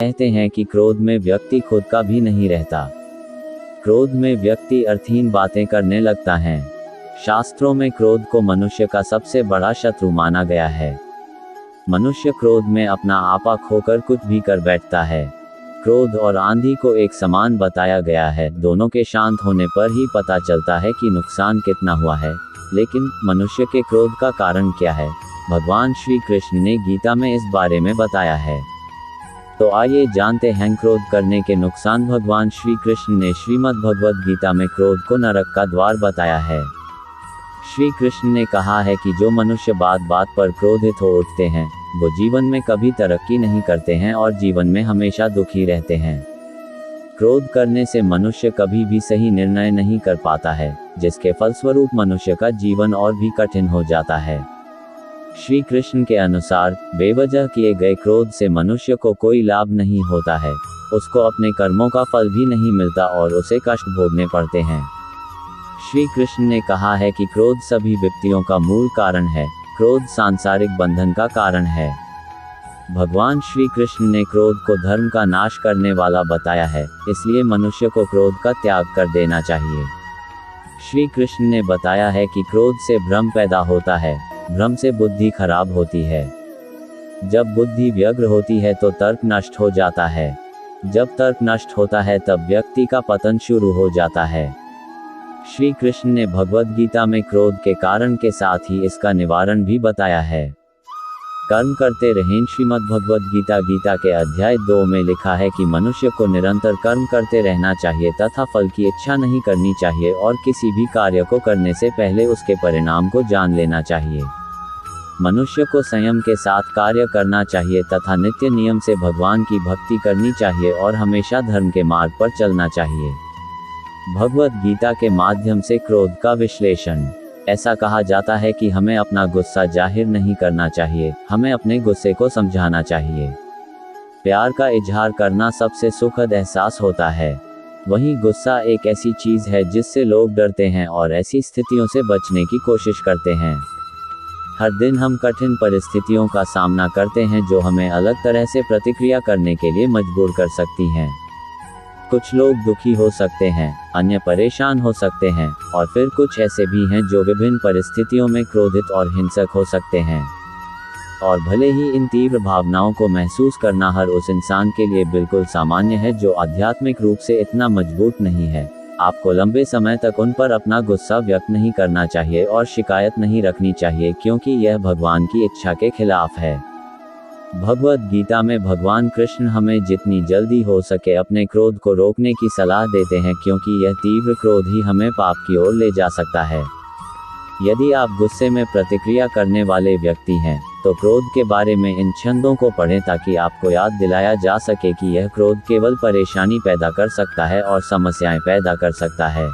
कहते हैं कि क्रोध में व्यक्ति खुद का भी नहीं रहता। क्रोध में व्यक्ति अर्थहीन बातें करने लगता है। शास्त्रों में क्रोध को मनुष्य का सबसे बड़ा शत्रु माना गया है। मनुष्य क्रोध में अपना आपा खोकर कुछ भी कर बैठता है। क्रोध और आंधी को एक समान बताया गया है। दोनों के शांत होने पर ही पता चलता है कि नुकसान कितना हुआ है। लेकिन मनुष्य के क्रोध का कारण क्या है? भगवान श्री कृष्ण ने गीता में इस बारे में बताया है। तो आइए जानते हैं क्रोध करने के नुकसान। भगवान श्री कृष्ण ने श्रीमद् भगवद गीता में क्रोध को नरक का द्वार बताया है। श्री कृष्ण ने कहा है कि जो मनुष्य बात बात पर क्रोधित हो उठते हैं, वो जीवन में कभी तरक्की नहीं करते हैं और जीवन में हमेशा दुखी रहते हैं। क्रोध करने से मनुष्य कभी भी सही निर्णय नहीं कर पाता है, जिसके फलस्वरूप मनुष्य का जीवन और भी कठिन हो जाता है। श्री कृष्ण के अनुसार बेवजह किए गए क्रोध से मनुष्य को कोई लाभ नहीं होता है, उसको अपने कर्मों का फल भी नहीं मिलता और उसे कष्ट भोगने पड़ते हैं। श्री कृष्ण ने कहा है कि क्रोध सभी विपत्तियों का मूल कारण है। क्रोध सांसारिक बंधन का कारण है। भगवान श्री कृष्ण ने क्रोध को धर्म का नाश करने वाला बताया है, इसलिए मनुष्य को क्रोध का त्याग कर देना चाहिए। श्री कृष्ण ने बताया है कि क्रोध से भ्रम पैदा होता है, भ्रम से बुद्धि खराब होती है। जब बुद्धि व्यग्र होती है तो तर्क नष्ट हो जाता है। जब तर्क नष्ट होता है तब व्यक्ति का पतन शुरू हो जाता है। श्री कृष्ण ने भगवद गीता में क्रोध के कारण के साथ ही इसका निवारण भी बताया है। कर्म करते रहें। श्रीमद् भगवद गीता के अध्याय 2 में लिखा है कि मनुष्य को निरंतर कर्म करते रहना चाहिए तथा फल की इच्छा नहीं करनी चाहिए और किसी भी कार्य को करने से पहले उसके परिणाम को जान लेना चाहिए। मनुष्य को संयम के साथ कार्य करना चाहिए तथा नित्य नियम से भगवान की भक्ति करनी चाहिए और हमेशा धर्म के मार्ग पर चलना चाहिए। भगवद गीता के माध्यम से क्रोध का विश्लेषण। ऐसा कहा जाता है कि हमें अपना गुस्सा जाहिर नहीं करना चाहिए, हमें अपने गुस्से को समझाना चाहिए। प्यार का इजहार करना सबसे सुखद एहसास होता है। वहीं गुस्सा एक ऐसी चीज है जिससे लोग डरते हैं और ऐसी स्थितियों से बचने की कोशिश करते हैं। हर दिन हम कठिन परिस्थितियों का सामना करते हैं जो हमें अलग तरह से प्रतिक्रिया करने के लिए मजबूर कर सकती हैं। कुछ लोग दुखी हो सकते हैं, अन्य परेशान हो सकते हैं और फिर कुछ ऐसे भी हैं जो विभिन्न परिस्थितियों में क्रोधित और हिंसक हो सकते हैं। और भले ही इन तीव्र भावनाओं को महसूस करना हर उस इंसान के लिए बिल्कुल सामान्य है जो आध्यात्मिक रूप से इतना मजबूत नहीं है। आपको लंबे समय तक उन पर अपना गुस्सा व्यक्त नहीं करना चाहिए और शिकायत नहीं रखनी चाहिए, क्योंकि यह भगवान की इच्छा के खिलाफ है। भगवद गीता में भगवान कृष्ण हमें जितनी जल्दी हो सके अपने क्रोध को रोकने की सलाह देते हैं, क्योंकि यह तीव्र क्रोध ही हमें पाप की ओर ले जा सकता है। यदि आप गुस्से में प्रतिक्रिया करने वाले व्यक्ति हैं, तो क्रोध के बारे में इन छंदों को पढ़ें ताकि आपको याद दिलाया जा सके कि यह क्रोध केवल परेशानी पैदा कर सकता है और समस्याएं पैदा कर सकता है।